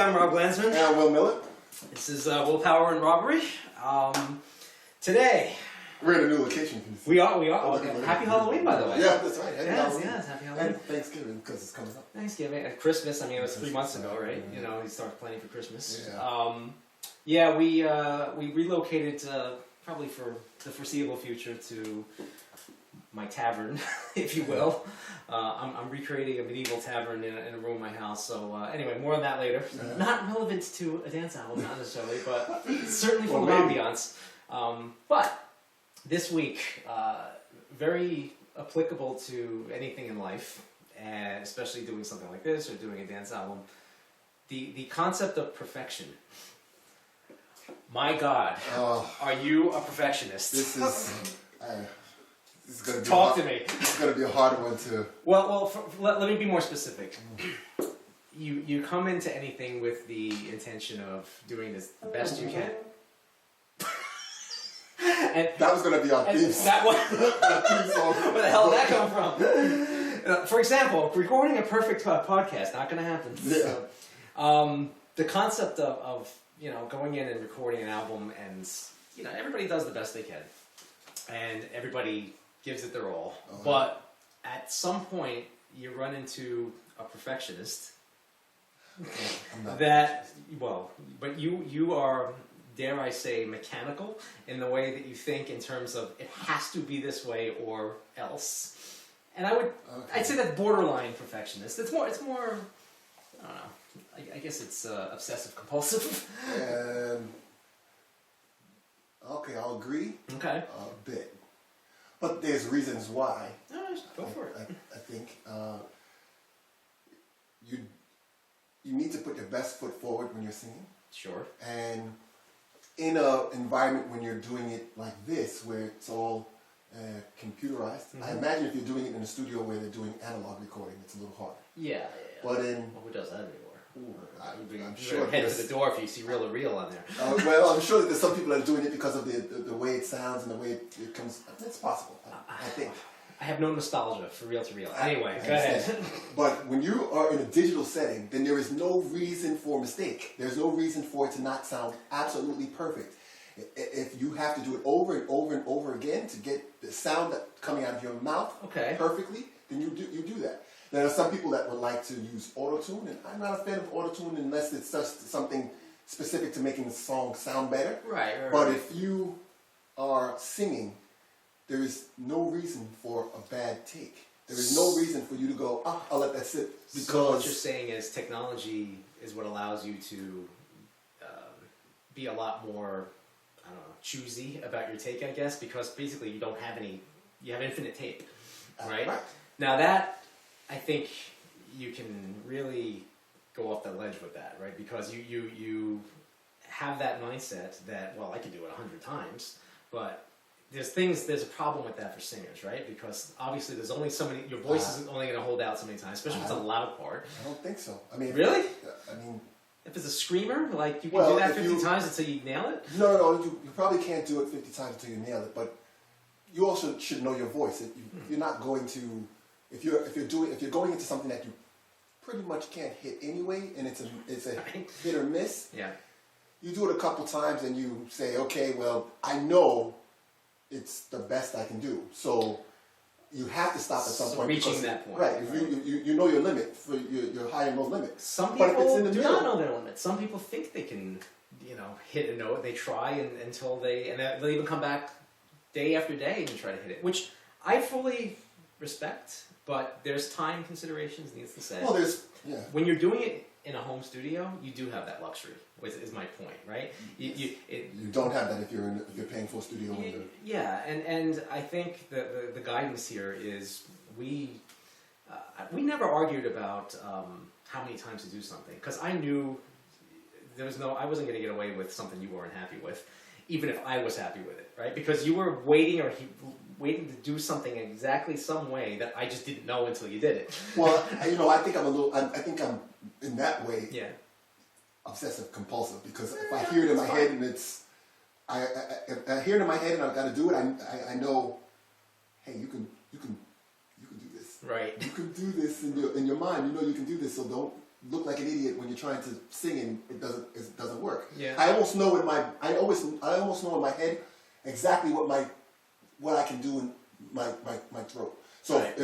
I'm Rob Glanzman. And I'm Will Miller. This is Willpower and Robbery. Today... We're in a new location. We are. Happy Halloween, by the way. Yeah, that's right. Happy Halloween. Yes, happy Halloween. And Thanksgiving, because it's coming up. Thanksgiving. Christmas, I mean, it was 3 months ago, right? You know, we started planning for Christmas. Yeah. We relocated probably for the foreseeable future to my tavern, if you will. I'm recreating a medieval tavern in a room in my house. So anyway, more on that later. Not relevant to a dance album, not necessarily, but certainly full of ambiance. But this week, very applicable to anything in life, and especially doing something like this or doing a dance album. The concept of perfection. My God, are you a perfectionist? This is going to be Talk to me. This is going to be a hard one to... Well, let me be more specific. You come into anything with the intention of doing this the best you can. And that was going to be our theme song. Where the hell did that come from? For example, recording a perfect podcast, not going to happen. Yeah. So, the concept of going in and recording an album, and everybody does the best they can, and everybody gives it their all. But at some point, you run into a perfectionist but you are, dare I say, mechanical in the way that you think in terms of it has to be this way or else. And I'd say that's borderline perfectionist. It's more, I don't know, I guess it's obsessive compulsive. Okay, I'll agree. Okay. A bit. But there's reasons why. Go for it. I think you need to put your best foot forward when you're singing. Sure. And in an environment when you're doing it like this, where it's all computerized, I imagine if you're doing it in a studio where they're doing analog recording, it's a little harder. Yeah. But who does that anymore? I'm sure head to the door if you see reel to reel on there. Well, I'm sure that there's some people that are doing it because of the way it sounds and the way it comes. It's possible, I think. I have no nostalgia for reel to reel. Anyway, go ahead. But when you are in a digital setting, then there is no reason for mistake. There's no reason for it to not sound absolutely perfect. If you have to do it over and over and over again to get the sound coming out of your mouth perfectly, then you do that. There are some people that would like to use auto-tune, and I'm not a fan of auto-tune unless it's just something specific to making the song sound better. Right. But if you are singing, there is no reason for a bad take. There is no reason for you to go, I'll let that sit. Because so what you're saying is technology is what allows you to be a lot more, I don't know, choosy about your take, I guess, because basically you don't have you have infinite tape, right? Now that, I think you can really go off the ledge with that, right? Because you have that mindset that, well, I can do it 100 times, but there's a problem with that for singers, right? Because obviously there's only so many, your voice isn't only going to hold out so many times, especially if it's a loud part. I don't think so. I mean, really? I mean, if it's a screamer, like you can do that 50 times until you nail it? No, you probably can't do it 50 times until you nail it, but you also should know your voice. You're not going to, if you're going into something that you pretty much can't hit anyway, and it's a hit or miss. Yeah. You do it a couple times and you say, okay, well, I know it's the best I can do. So you have to stop at some point. Reaching that point. Right. You know your limit, for your high and low limit. Some people do not know their limit. Some people think they can, hit a note. They try until they'll even come back day after day and try to hit it, which I fully respect. But there's time considerations, needs to say. Well, when you're doing it in a home studio, you do have that luxury, is my point, right? You don't have that if you're paying for a studio window. Yeah, and I think the guidance here is we never argued about how many times to do something, because I knew I wasn't going to get away with something you weren't happy with, even if I was happy with it, right? Because you were waiting to do something exactly some way that I just didn't know until you did it. Well, I think I'm in that way obsessive compulsive, because if I hear it in my head and if I hear it in my head and I've got to do it, I know, hey, you can do this. Right. You can do this in your mind. You know you can do this, so look like an idiot when you're trying to sing and it doesn't work. Yeah. I almost know I almost know in my head exactly what I can do in my throat. So Right.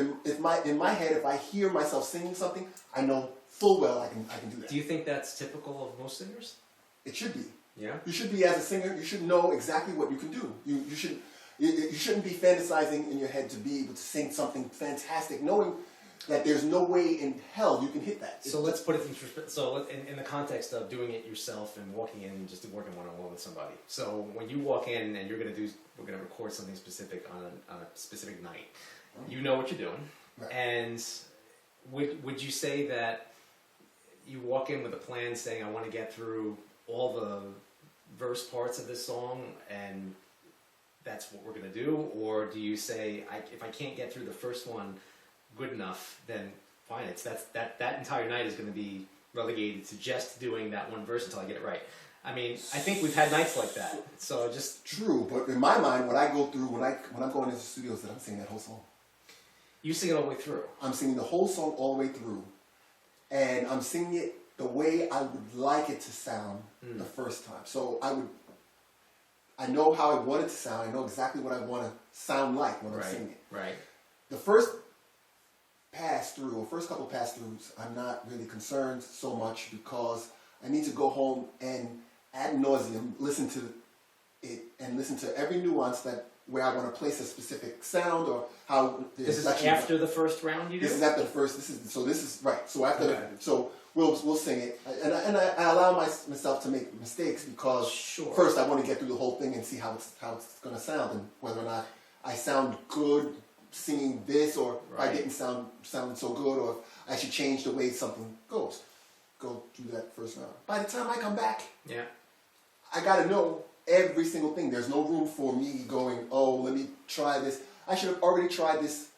in my head, if I hear myself singing something, I know full well I can do that. Do you think that's typical of most singers? It should be. Yeah. You should be, as a singer, you should know exactly what you can do. You shouldn't be fantasizing in your head to be able to sing something fantastic, knowing that there's no way in hell you can hit that. So let's put it in the context of doing it yourself and walking in and just working one-on-one with somebody. So when you walk in and we're gonna record something specific on a specific night, you know what you're doing, Right. and would you say that you walk in with a plan saying, I want to get through all the verse parts of this song and that's what we're going to do? Or do you say, if I can't get through the first one good enough, then fine, that entire night is going to be relegated to just doing that one verse until I get it right? I mean, I think we've had nights like that. So just True, but in my mind, what I go through when I'm going into the studio is that I'm singing that whole song. you sing it all the way through. I'm singing the whole song all the way through, and I'm singing it the way I would like it to sound the first time. So I know how I want it to sound. I know exactly what I want to sound like when I'm singing it. Right. The first pass through, or first couple pass throughs, I'm not really concerned so much because I need to go home and ad nauseum listen to it and listen to every nuance where I want to place a specific sound or how the This is inflection- after the first round you do? This is after the first. This is right. So after Okay. so we'll sing it, and I allow myself to make mistakes because Sure. first I want to get through the whole thing and see how it's going to sound and whether or not I sound good singing this, or if I Right. didn't sound so good, or if I should change the way something goes. Go through that first round. By the time I come back, Yeah. I got to know every single thing. There's no room for me going, oh, let me try this. I should have already tried this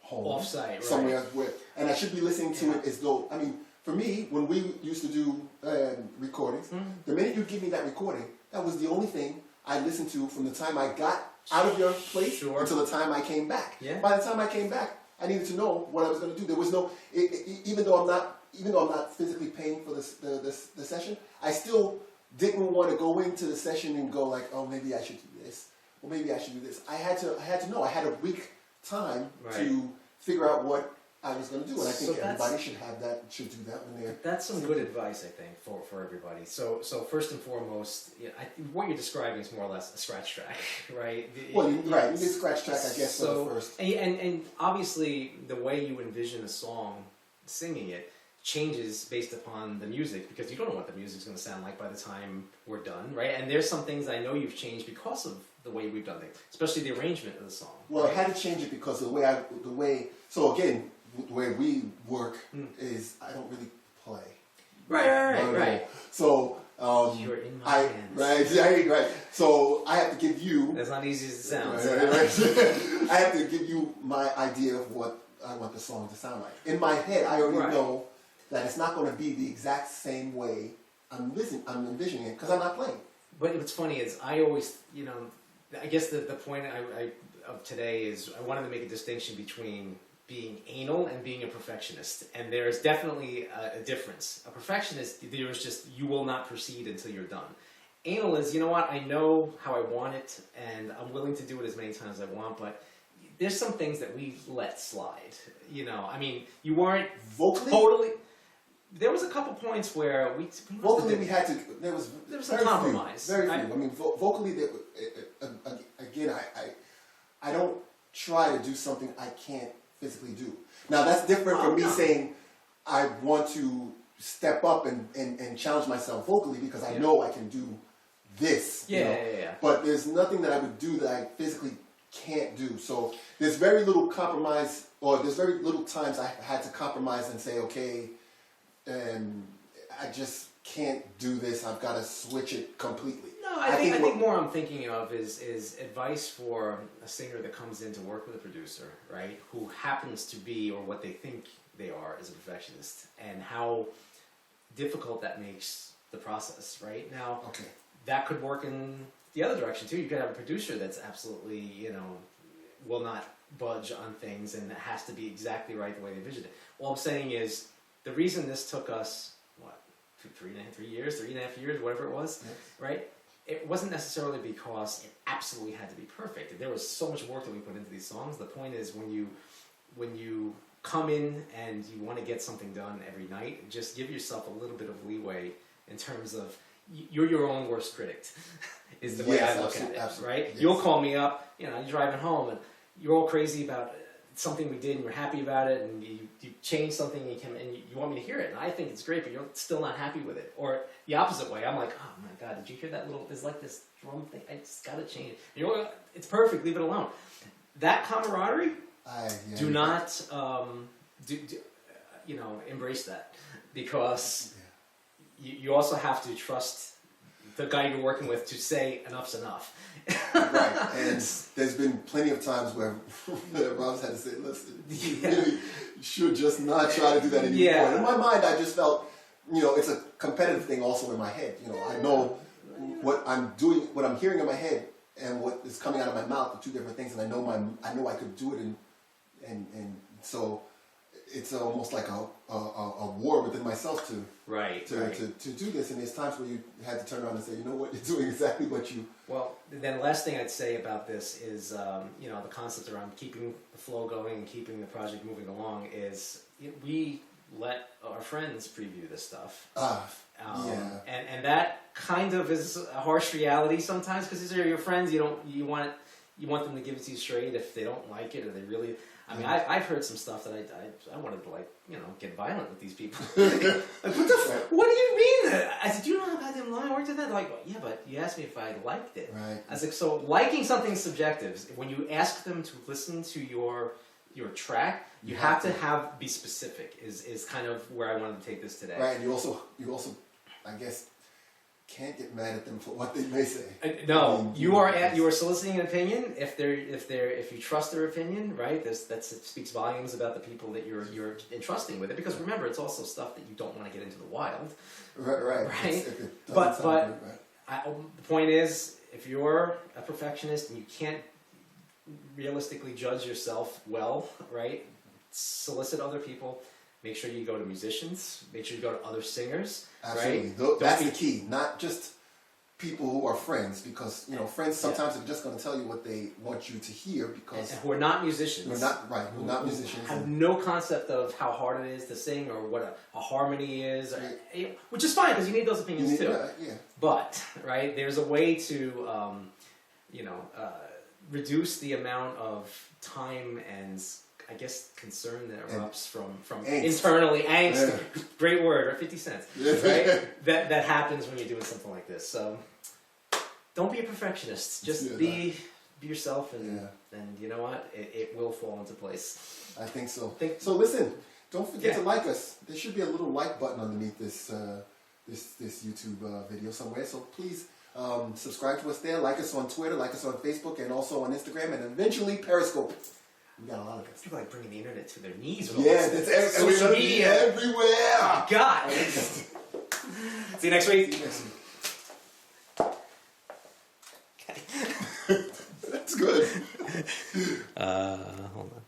home. Off-site, right. Somewhere and I should be listening to it as though, I mean, for me, when we used to do recordings, the minute you give me that recording, that was the only thing I listened to from the time I got out of your place Sure. until the time I came back. Yeah. By the time I came back, I needed to know what I was going to do. There was no, even though I'm not physically paying for the session, I still didn't want to go into the session and go like, oh, maybe I should do this, or maybe I should do this. I had to know. I had a week time Right. to figure out what I was going to do, and I So think that's- everybody should do that when they're. That's some good advice, I think, for everybody. So first and foremost, what you're describing is more or less a scratch track, right? Well, you did scratch track, I guess, So, for the first. and obviously the way you envision a song, singing it, changes based upon the music, because you don't know what the music's going to sound like by the time we're done, right? And there's some things I know you've changed because of the way we've done things, especially the arrangement of the song. Well, I had to change it because the way. So again, the way we work is I don't really play. Right. So You're in my hands. right. So I have to give you. That's not easy as it sounds. Right. I have to give you my idea of what I want the song to sound like. In my head, I already know that it's not going to be the exact same way I'm envisioning it because I'm not playing. But what's funny is I always, I guess the point of today is I wanted to make a distinction between being anal and being a perfectionist. And there's definitely a difference. A perfectionist, there's just, you will not proceed until you're done. Anal is, you know what, I know how I want it, and I'm willing to do it as many times as I want, but there's some things that we let slide. I mean, you weren't Vocally? totally... There was a couple points where we Vocally, we had to. There was a compromise. Very few. I mean, vocally, again, I don't try to do something I can't physically do. Now, that's different from me saying I want to step up and challenge myself vocally because I know I can do this. Yeah. But there's nothing that I would do that I physically can't do. So there's very little compromise, or there's very little times I had to compromise and say, okay, I just can't do this. I've got to switch it completely. No, I think more I'm thinking of is advice for a singer that comes in to work with a producer, right? Who happens to be, or what they think they are, as a perfectionist, and how difficult that makes the process, right? Now, that could work in the other direction too. You could have a producer that's absolutely, will not budge on things, and it has to be exactly right the way they envision it. All I'm saying is, the reason this took us, what, 3.5 years, whatever it was, right? It wasn't necessarily because it absolutely had to be perfect. There was so much work that we put into these songs. The point is, when you come in and you want to get something done every night, just give yourself a little bit of leeway in terms of you're your own worst critic, is the way I look at it, right? Yes. You'll call me up, you're driving home and you're all crazy about something we did and you're happy about it, and you change something and you want me to hear it, and I think it's great, but you're still not happy with it. Or the opposite way, I'm like, oh my God, did you hear that there's like this drum thing, I just gotta change it. You're like, it's perfect, leave it alone. That camaraderie, do not, embrace that, because you also have to trust the guy you're working with to say enough's enough. Right, and there's been plenty of times where Rob's had to say, listen, you really should just not try to do that anymore. Yeah. In my mind, I just felt, it's a competitive thing also in my head. I know what I'm doing, what I'm hearing in my head, and what is coming out of my mouth are two different things, and I know I could do it, and so it's almost like a war within myself to do this, and there's times where you had to turn around and say, you know what, you're doing exactly what you... Well, then the last thing I'd say about this is, the concept around keeping the flow going and keeping the project moving along is, we let our friends preview this stuff. And that kind of is a harsh reality sometimes, because these are your friends. You want them to give it to you straight. If they don't like it, or they really... I mean, I've heard some stuff that I wanted to, get violent with these people. Like, what do you mean? I said, do you know how goddamn long I worked at that? They're like, well, yeah, but you asked me if I liked it. Right. I was like, so liking something is subjective. When you ask them to listen to your track, you have to be specific, is kind of where I wanted to take this today. Right, and you also, I guess, can't get mad at them for what they may say. No, you are soliciting an opinion. If you trust their opinion, right? That speaks volumes about the people that you're entrusting with it. Because remember, it's also stuff that you don't want to get into the wild. Right. But the point is, if you're a perfectionist and you can't realistically judge yourself well, right? Solicit other people. Make sure you go to musicians. Make sure you go to other singers. Absolutely. Right? That's the key. Not just people who are friends, because friends sometimes are just going to tell you what they want you to hear, because and who are not musicians. Who are not musicians. Have no concept of how hard it is to sing, or what a harmony is, which is fine, because you need those opinions too. But there's a way to reduce the amount of time and, I guess, concern that erupts from internally, angst, great word, or 50 cents, right? that happens when you're doing something like this. So don't be a perfectionist. Just be yourself, and you know what? It will fall into place. I think so. So listen, don't forget to like us. There should be a little like button underneath this YouTube video somewhere. So please subscribe to us there. Like us on Twitter. Like us on Facebook, and also on Instagram, and eventually Periscope. We got a lot of it. People like bringing the internet to their knees. That's social media everywhere. Oh, God. See you next week. Okay. That's good. Hold on.